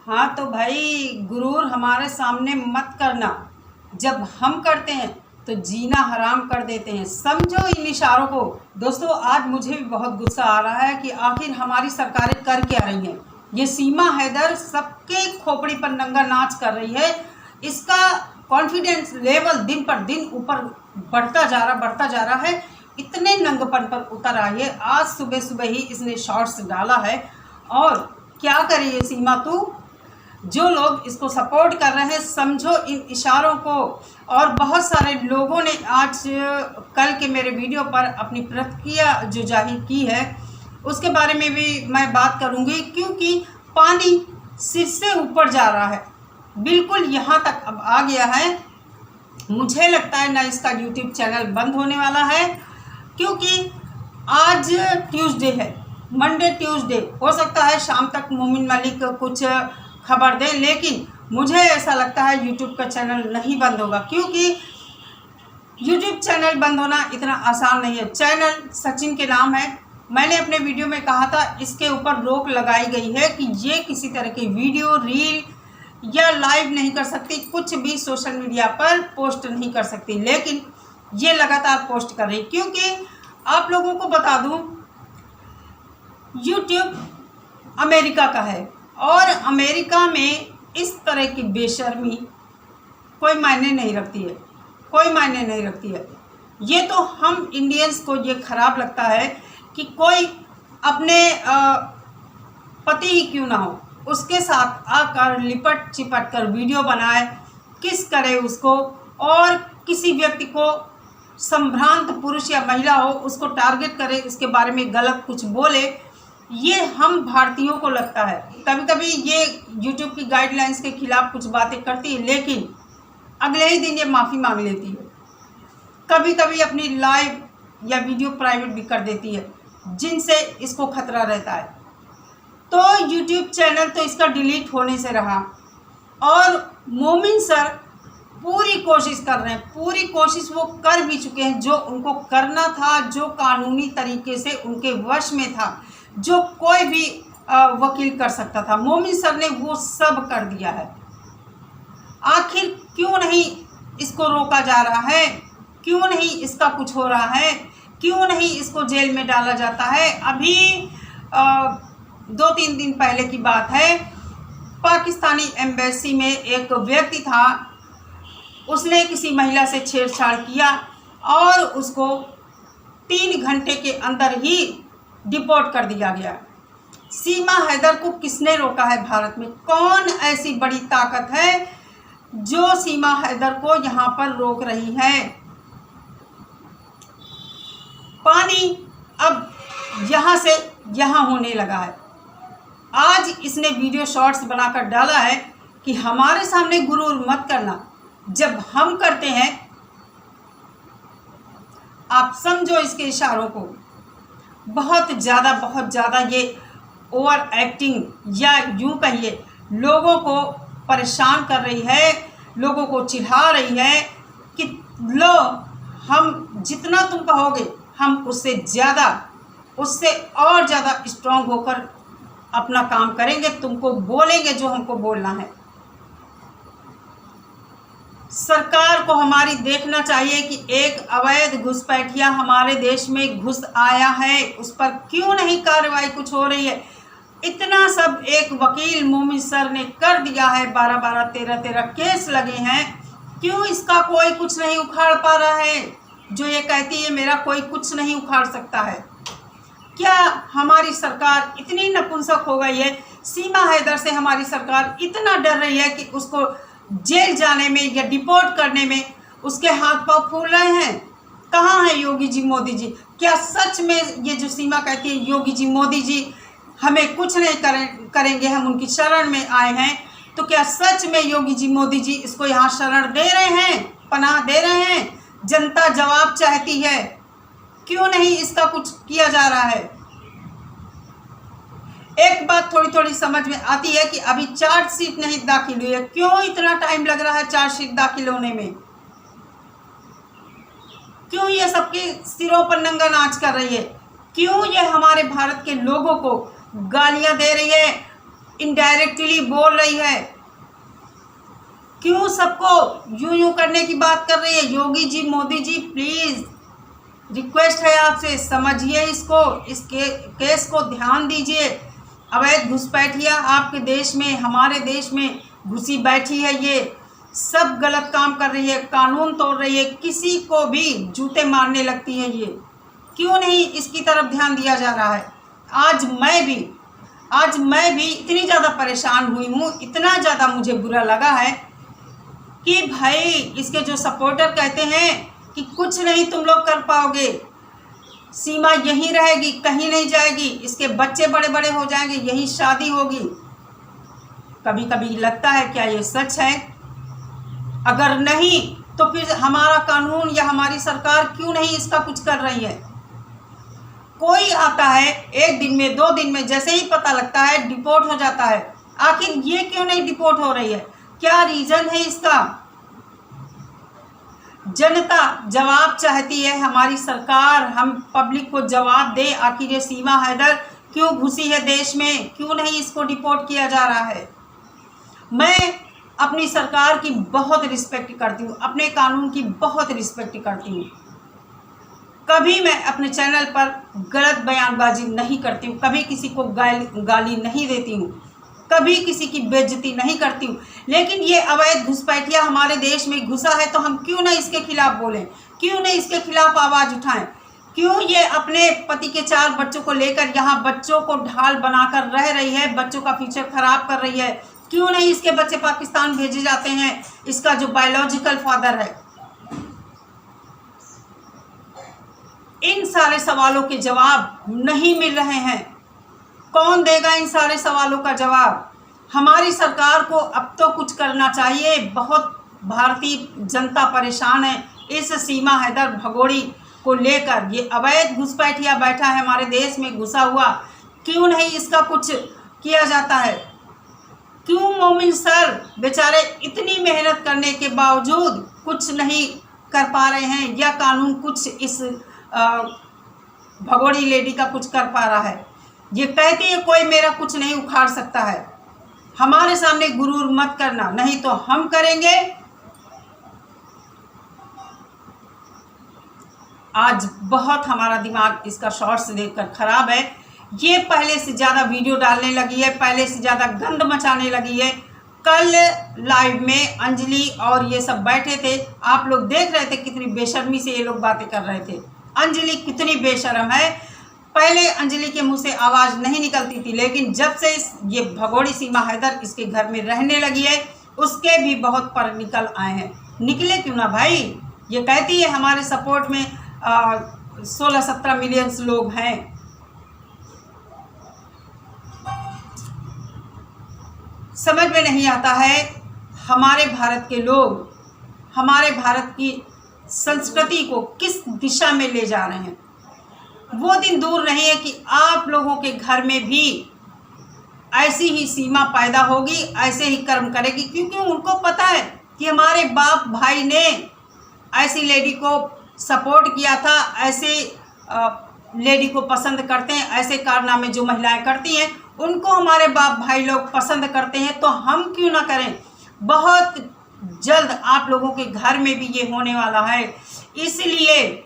हाँ तो भाई गुरूर हमारे सामने मत करना। जब हम करते हैं तो जीना हराम कर देते हैं। समझो इन इशारों को। दोस्तों आज मुझे भी बहुत गुस्सा आ रहा है कि आखिर हमारी सरकारें कर क्या रही हैं। ये सीमा हैदर सबके खोपड़ी पर नंगा नाच कर रही है। इसका कॉन्फिडेंस लेवल दिन पर दिन ऊपर बढ़ता जा रहा है। इतने नंगपन पर उतर आई है। आज सुबह सुबह ही इसने शॉर्ट्स डाला है। और क्या करे ये सीमा तू। जो लोग इसको सपोर्ट कर रहे हैं समझो इन इशारों को। और बहुत सारे लोगों ने आज कल के मेरे वीडियो पर अपनी प्रतिक्रिया जो जाहिर की है उसके बारे में भी मैं बात करूंगी, क्योंकि पानी सिर से ऊपर जा रहा है, बिल्कुल यहाँ तक अब आ गया है। मुझे लगता है ना इसका यूट्यूब चैनल बंद होने वाला है, क्योंकि आज ट्यूसडे है, मंडे ट्यूसडे। हो सकता है शाम तक मोमिन मलिक कुछ खबर दे, लेकिन मुझे ऐसा लगता है यूट्यूब का चैनल नहीं बंद होगा, क्योंकि यूट्यूब चैनल बंद होना इतना आसान नहीं है। चैनल सचिन के नाम है। मैंने अपने वीडियो में कहा था इसके ऊपर रोक लगाई गई है कि ये किसी तरह की वीडियो रील या लाइव नहीं कर सकती, कुछ भी सोशल मीडिया पर पोस्ट नहीं कर सकती, लेकिन ये लगातार पोस्ट कर रही। क्योंकि आप लोगों को बता दूं यूट्यूब अमेरिका का है और अमेरिका में इस तरह की बेशर्मी कोई मायने नहीं रखती है, कोई मायने नहीं रखती है। ये तो हम इंडियंस को ये खराब लगता है कि कोई अपने पति ही क्यों ना हो उसके साथ आकर लिपट चिपट कर वीडियो बनाए, किस करे उसको, और किसी व्यक्ति को संभ्रांत पुरुष या महिला हो उसको टारगेट करे, उसके बारे में गलत कुछ बोले। ये हम भारतीयों को लगता है। कभी कभी ये यूट्यूब की गाइडलाइंस के खिलाफ कुछ बातें करती है, लेकिन अगले ही दिन ये माफ़ी मांग लेती है। कभी कभी अपनी लाइव या वीडियो प्राइवेट भी कर देती है, जिनसे इसको खतरा रहता है। तो यूट्यूब चैनल तो इसका डिलीट होने से रहा। और मोमिन सर पूरी कोशिश कर रहे हैं, पूरी कोशिश वो कर भी चुके हैं। जो उनको करना था, जो कानूनी तरीके से उनके वश में था, जो कोई भी वकील कर सकता था, मोमिन सर ने वो सब कर दिया है। आखिर क्यों नहीं इसको रोका जा रहा है, क्यों नहीं इसका कुछ हो रहा है, क्यों नहीं इसको जेल में डाला जाता है। अभी 2-3 दिन पहले की बात है, पाकिस्तानी एम्बेसी में एक व्यक्ति था, उसने किसी महिला से छेड़छाड़ किया और उसको 3 घंटे के अंदर ही डिपोर्ट कर दिया गया। सीमा हैदर को किसने रोका है भारत में? कौन ऐसी बड़ी ताकत है जो सीमा हैदर को यहाँ पर रोक रही है? पानी अब यहाँ से यहाँ होने लगा है। आज इसने वीडियो शॉर्ट्स बनाकर डाला है कि हमारे सामने गुरूर मत करना, जब हम करते हैं। आप समझो इसके इशारों को। बहुत ज़्यादा ये ओवर एक्टिंग या यूँ कहिए लोगों को परेशान कर रही है, लोगों को चिढ़ा रही है कि लो हम जितना तुम कहोगे हम उससे और ज़्यादा स्ट्रांग होकर अपना काम करेंगे, तुमको बोलेंगे जो हमको बोलना है। सरकार को हमारी देखना चाहिए कि एक अवैध घुसपैठिया हमारे देश में घुस आया है, उस पर क्यों नहीं कार्रवाई कुछ हो रही है। इतना सब एक वकील मोमिन सर ने कर दिया है, 12-12, 13-13 केस लगे हैं, क्यों इसका कोई कुछ नहीं उखाड़ पा रहा है? जो ये कहती है मेरा कोई कुछ नहीं उखाड़ सकता है। क्या हमारी सरकार इतनी नपुंसक हो गई है? सीमा हैदर से हमारी सरकार इतना डर रही है कि उसको जेल जाने में या डिपोर्ट करने में उसके हाथ पांव फूल रहे हैं। कहाँ है योगी जी, मोदी जी? क्या सच में ये जो सीमा कहती है योगी जी, मोदी जी हमें कुछ नहीं करेंगे, हम उनकी शरण में आए हैं, तो क्या सच में योगी जी, मोदी जी इसको यहाँ शरण दे रहे हैं, पनाह दे रहे हैं? जनता जवाब चाहती है, क्यों नहीं इसका कुछ किया जा रहा है? एक बात थोड़ी समझ में आती है कि अभी चार्जशीट नहीं दाखिल हुई है। क्यों इतना टाइम लग रहा है चार्जशीट दाखिल होने में? क्यों ये सबके सिरों पर नंगा नाच कर रही है? क्यों ये हमारे भारत के लोगों को गालियां दे रही है, इनडायरेक्टली बोल रही है? क्यों सबको यूं करने की बात कर रही है? योगी जी, मोदी जी, प्लीज़ रिक्वेस्ट है आपसे, समझिए इसको, इस केस को ध्यान दीजिए। अवैध घुसपैठिया आपके देश में, हमारे देश में घुसी बैठी है, ये सब गलत काम कर रही है, कानून तोड़ रही है, किसी को भी जूते मारने लगती है ये। क्यों नहीं इसकी तरफ ध्यान दिया जा रहा है? आज मैं भी इतनी ज़्यादा परेशान हुई हूँ, इतना ज़्यादा मुझे बुरा लगा है कि भाई इसके जो सपोर्टर कहते हैं कि कुछ नहीं तुम लोग कर पाओगे, सीमा यहीं रहेगी, कहीं नहीं जाएगी, इसके बच्चे बड़े बड़े हो जाएंगे, यहीं शादी होगी। कभी कभी लगता है क्या ये सच है? अगर नहीं तो फिर हमारा कानून या हमारी सरकार क्यों नहीं इसका कुछ कर रही है? कोई आता है 1 दिन में, 2 दिन में, जैसे ही पता लगता है डिपोर्ट हो जाता है। आखिर ये क्यों नहीं डिपोर्ट हो रही है? क्या रीज़न है इसका? जनता जवाब चाहती है, हमारी सरकार, हम पब्लिक को जवाब दे। आखिर ये सीमा हैदर क्यों घुसी है देश में? क्यों नहीं इसको डिपोर्ट किया जा रहा है? मैं अपनी सरकार की बहुत रिस्पेक्ट करती हूँ, अपने कानून की बहुत रिस्पेक्ट करती हूँ। कभी मैं अपने चैनल पर गलत बयानबाजी नहीं करती हूँ, कभी किसी को गाली नहीं देती हूँ, कभी किसी की बेइज्जती नहीं करती हूँ। लेकिन ये अवैध घुसपैठिया हमारे देश में घुसा है तो हम क्यों ना इसके खिलाफ बोलें? क्यों नहीं इसके खिलाफ आवाज़ उठाएं? क्यों ये अपने पति के 4 बच्चों को लेकर यहाँ बच्चों को ढाल बनाकर रह रही है, बच्चों का फ्यूचर खराब कर रही है? क्यों नहीं इसके बच्चे पाकिस्तान भेजे जाते हैं, इसका जो बायोलॉजिकल फादर है? इन सारे सवालों के जवाब नहीं मिल रहे हैं। कौन देगा इन सारे सवालों का जवाब? हमारी सरकार को अब तो कुछ करना चाहिए। बहुत भारतीय जनता परेशान है इस सीमा हैदर भगोड़ी को लेकर। ये अवैध घुसपैठिया बैठा है हमारे देश में घुसा हुआ, क्यों नहीं इसका कुछ किया जाता है? क्यों मोमिन सर बेचारे इतनी मेहनत करने के बावजूद कुछ नहीं कर पा रहे हैं, या कानून कुछ इस भगोड़ी लेडी का कुछ कर पा रहा है? ये कहती है कोई मेरा कुछ नहीं उखाड़ सकता है। हमारे सामने गुरूर मत करना, नहीं तो हम करेंगे। आज बहुत हमारा दिमाग इसका शॉर्ट्स देखकर खराब है। ये पहले से ज़्यादा वीडियो डालने लगी है, पहले से ज़्यादा गंद मचाने लगी है। कल लाइव में अंजलि और ये सब बैठे थे, आप लोग देख रहे थे कितनी बेशर्मी से ये लोग बातें कर रहे थे। अंजलि कितनी बेशर्म है। पहले अंजलि के मुंह से आवाज़ नहीं निकलती थी, लेकिन जब से ये भगोड़ी सीमा हैदर इसके घर में रहने लगी है, उसके भी बहुत पर निकल आए हैं। निकले क्यों ना भाई? ये कहती है हमारे सपोर्ट में 16-17 मिलियन लोग हैं। समझ में नहीं आता है हमारे भारत के लोग हमारे भारत की संस्कृति को किस दिशा में ले जा रहे हैं। वो दिन दूर नहीं है कि आप लोगों के घर में भी ऐसी ही सीमा पैदा होगी, ऐसे ही कर्म करेगी, क्योंकि उनको पता है कि हमारे बाप भाई ने ऐसी लेडी को सपोर्ट किया था, ऐसे लेडी को पसंद करते हैं, ऐसे कारनामे जो महिलाएं करती हैं उनको हमारे बाप भाई लोग पसंद करते हैं, तो हम क्यों ना करें। बहुत जल्द आप लोगों के घर में भी ये होने वाला है, इसलिए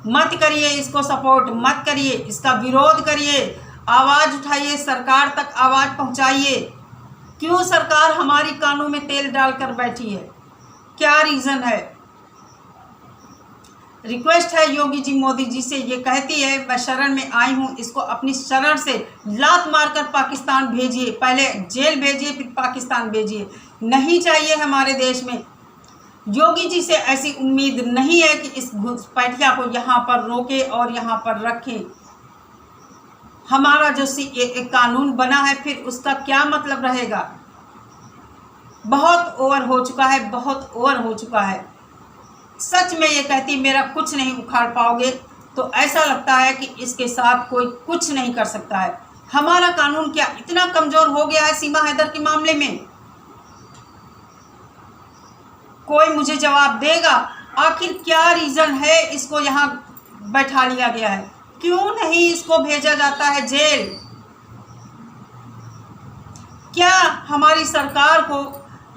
मत करिए इसको सपोर्ट, मत करिए, इसका विरोध करिए, आवाज़ उठाइए, सरकार तक आवाज़ पहुंचाइए। क्यों सरकार हमारी कानों में तेल डालकर बैठी है? क्या रीज़न है? रिक्वेस्ट है योगी जी, मोदी जी से, ये कहती है मैं शरण में आई हूँ, इसको अपनी शरण से लात मारकर पाकिस्तान भेजिए, पहले जेल भेजिए फिर पाकिस्तान भेजिए। नहीं चाहिए हमारे देश में। योगी जी से ऐसी उम्मीद नहीं है कि इस घुसपैठिया को यहाँ पर रोके और यहाँ पर रखें। हमारा जो एक कानून बना है फिर उसका क्या मतलब रहेगा? बहुत ओवर हो चुका है, बहुत ओवर हो चुका है। सच में ये कहती मेरा कुछ नहीं उखाड़ पाओगे, तो ऐसा लगता है कि इसके साथ कोई कुछ नहीं कर सकता है। हमारा कानून क्या इतना कमज़ोर हो गया है सीमा हैदर के मामले में? कोई मुझे जवाब देगा? आखिर क्या रीज़न है इसको यहाँ बैठा लिया गया है? क्यों नहीं इसको भेजा जाता है जेल? क्या हमारी सरकार को,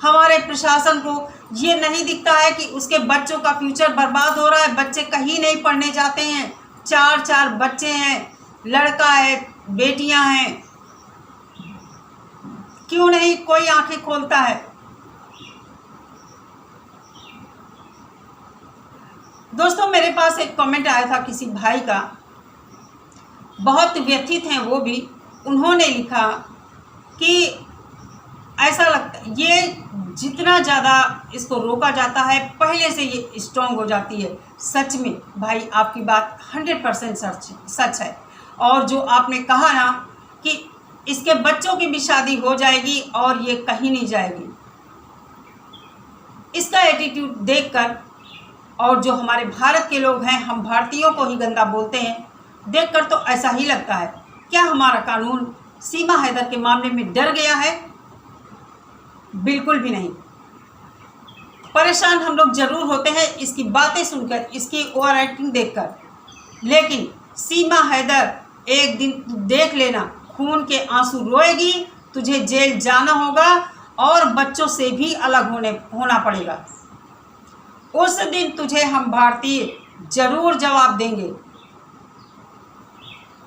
हमारे प्रशासन को ये नहीं दिखता है कि उसके बच्चों का फ्यूचर बर्बाद हो रहा है? बच्चे कहीं नहीं पढ़ने जाते हैं, 4 बच्चे हैं, लड़का है, बेटियां हैं, क्यों नहीं कोई आंखें खोलता है? दोस्तों, मेरे पास एक कमेंट आया था किसी भाई का, बहुत व्यथित हैं वो भी। उन्होंने लिखा कि ऐसा लगता ये जितना ज़्यादा इसको रोका जाता है पहले से ये स्ट्रॉन्ग हो जाती है। सच में भाई आपकी बात 100% सच है। और जो आपने कहा ना कि इसके बच्चों की भी शादी हो जाएगी और ये कहीं नहीं जाएगी, इसका एटीट्यूड देखकर, और जो हमारे भारत के लोग हैं, हम भारतीयों को ही गंदा बोलते हैं, देखकर तो ऐसा ही लगता है। क्या हमारा कानून सीमा हैदर के मामले में डर गया है? बिल्कुल भी नहीं। परेशान हम लोग जरूर होते हैं इसकी बातें सुनकर, इसकी ओवर एक्टिंग देखकर, लेकिन सीमा हैदर एक दिन तू देख लेना, खून के आंसू रोएगी, तुझे जेल जाना होगा और बच्चों से भी अलग होना पड़ेगा। उस दिन तुझे हम भारतीय जरूर जवाब देंगे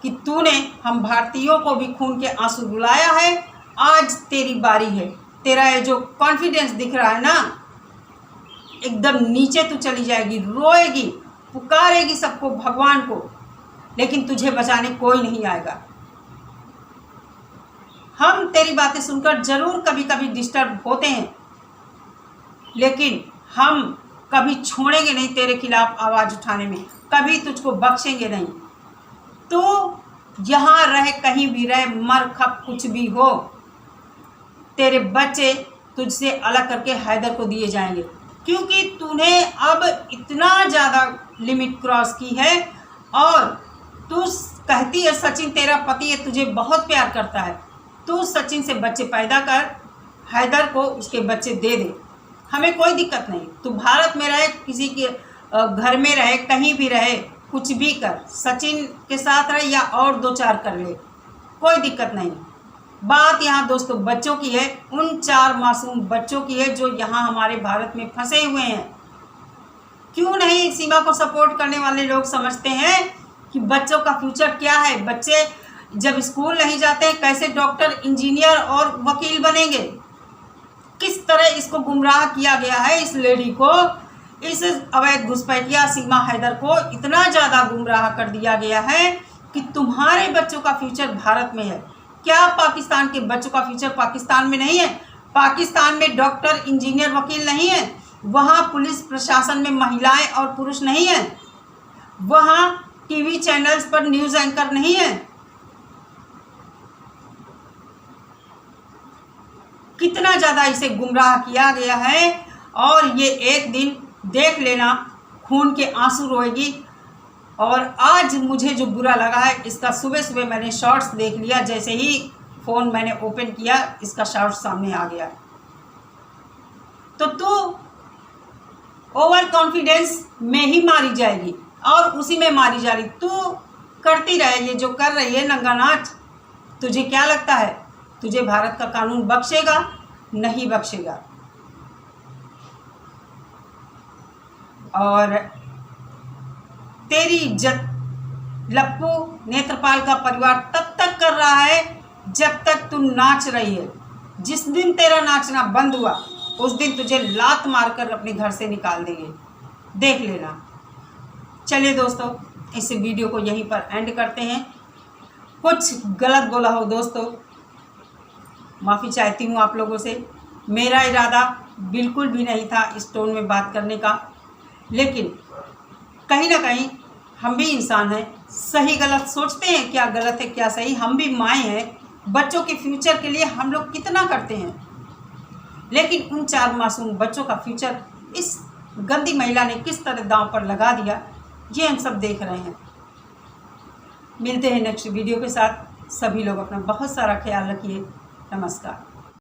कि तूने हम भारतीयों को भी खून के आंसू रुलाया है। आज तेरी बारी है। तेरा ये जो कॉन्फिडेंस दिख रहा है ना, एकदम नीचे तू चली जाएगी, रोएगी, पुकारेगी सबको, भगवान को, लेकिन तुझे बचाने कोई नहीं आएगा। हम तेरी बातें सुनकर जरूर कभी कभी डिस्टर्ब होते हैं, लेकिन हम कभी छोड़ेंगे नहीं तेरे खिलाफ आवाज़ उठाने में, कभी तुझको बख्शेंगे नहीं। तो यहाँ रहे, कहीं भी रहे, मर खप कुछ भी हो, तेरे बच्चे तुझसे अलग करके हैदर को दिए जाएंगे, क्योंकि तूने अब इतना ज़्यादा लिमिट क्रॉस की है। और तू कहती है सचिन तेरा पति है, तुझे बहुत प्यार करता है, तू सचिन से बच्चे पैदा कर, हैदर को उसके बच्चे दे दे, हमें कोई दिक्कत नहीं। तू भारत में रहे, किसी के घर में रहे, कहीं भी रहे, कुछ भी कर, सचिन के साथ रहे या और 2-4 कर ले, कोई दिक्कत नहीं। बात यहाँ दोस्तों बच्चों की है, उन 4 मासूम बच्चों की है जो यहाँ हमारे भारत में फंसे हुए हैं। क्यों नहीं सीमा को सपोर्ट करने वाले लोग समझते हैं कि बच्चों का फ्यूचर क्या है? बच्चे जब स्कूल नहीं जाते हैं, कैसे डॉक्टर, इंजीनियर और वकील बनेंगे? किस तरह इसको गुमराह किया गया है, इस लेडी को, इस अवैध घुसपैठिया सीमा हैदर को इतना ज़्यादा गुमराह कर दिया गया है कि तुम्हारे बच्चों का फ्यूचर भारत में है। क्या पाकिस्तान के बच्चों का फ्यूचर पाकिस्तान में नहीं है? पाकिस्तान में डॉक्टर, इंजीनियर, वकील नहीं है? वहाँ पुलिस प्रशासन में महिलाएं और पुरुष नहीं है? वहाँ टीवी चैनल्स पर न्यूज़ एंकर नहीं है? कितना ज़्यादा इसे गुमराह किया गया है। और ये एक दिन देख लेना, खून के आंसू रोएगी। और आज मुझे जो बुरा लगा है, इसका सुबह सुबह मैंने शॉर्ट्स देख लिया, जैसे ही फ़ोन मैंने ओपन किया इसका शॉर्ट्स सामने आ गया। तो तू ओवर कॉन्फिडेंस में ही मारी जाएगी और उसी में मारी जा रही। तू करती रहे ये जो कर रही है नंगा नाच। तुझे क्या लगता है तुझे भारत का कानून बख्शेगा? नहीं बख्शेगा। और तेरी इज्जत लप्पू नेत्रपाल का परिवार तब तक कर रहा है जब तक तू नाच रही है। जिस दिन तेरा नाचना बंद हुआ उस दिन तुझे लात मारकर अपने घर से निकाल देंगे, देख लेना। चलिए दोस्तों, इस वीडियो को यहीं पर एंड करते हैं। कुछ गलत बोला हो दोस्तों, माफ़ी चाहती हूँ आप लोगों से। मेरा इरादा बिल्कुल भी नहीं था इस टोन में बात करने का, लेकिन कहीं ना कहीं हम भी इंसान हैं, सही गलत सोचते हैं, क्या गलत है क्या सही। हम भी माएँ हैं, बच्चों के फ्यूचर के लिए हम लोग कितना करते हैं, लेकिन उन 4 मासूम बच्चों का फ्यूचर इस गंदी महिला ने किस तरह दांव पर लगा दिया, ये हम सब देख रहे हैं। मिलते हैं नेक्स्ट वीडियो के साथ। सभी लोग अपना बहुत सारा ख्याल रखिए। नमस्कार।